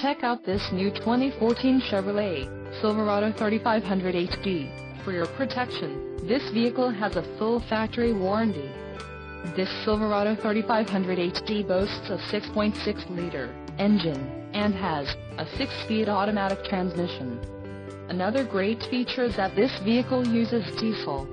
Check out this new 2014 Chevrolet Silverado 3500 HD. For your protection, this vehicle has a full factory warranty. This Silverado 3500 HD boasts a 6.6-liter engine and has a 6-speed automatic transmission. Another great feature is that this vehicle uses diesel.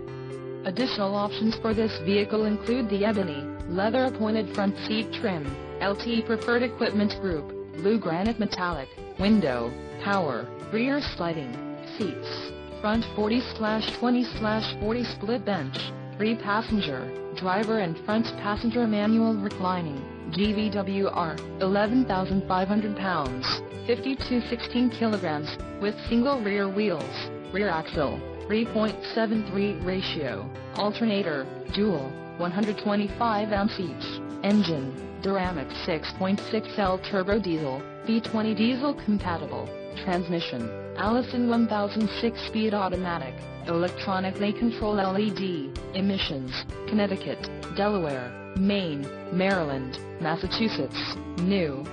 Additional options for this vehicle include the ebony, leather-appointed front seat trim, LT Preferred Equipment Group, blue granite metallic, window, power, rear sliding seats, front 40/20/40 split bench, 3-passenger, driver and front passenger manual reclining, GVWR, 11,500 pounds, 5216 kilograms, with single rear wheels, rear axle, 3.73 ratio, alternator, dual, 125 amps each, engine, Duramax 6.6L turbo diesel, V20 diesel compatible, transmission, Allison 1000 6-speed automatic, electronically controlled LED, emissions, Connecticut, Delaware, Maine, Maryland, Massachusetts, New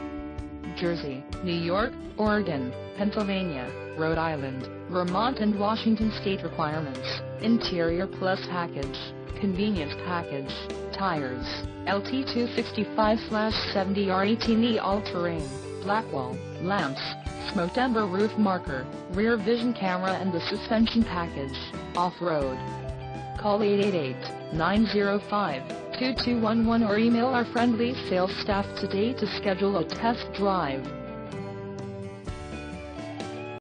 Jersey, New York, Oregon, Pennsylvania, Rhode Island, Vermont and Washington state requirements. Interior Plus package, convenience package, tires, LT 265/70R18E all-terrain, Blackwall, lamps, smoked amber roof marker, rear vision camera and the suspension package, off-road. Call 888-905-2211 or email our friendly sales staff today to schedule a test drive.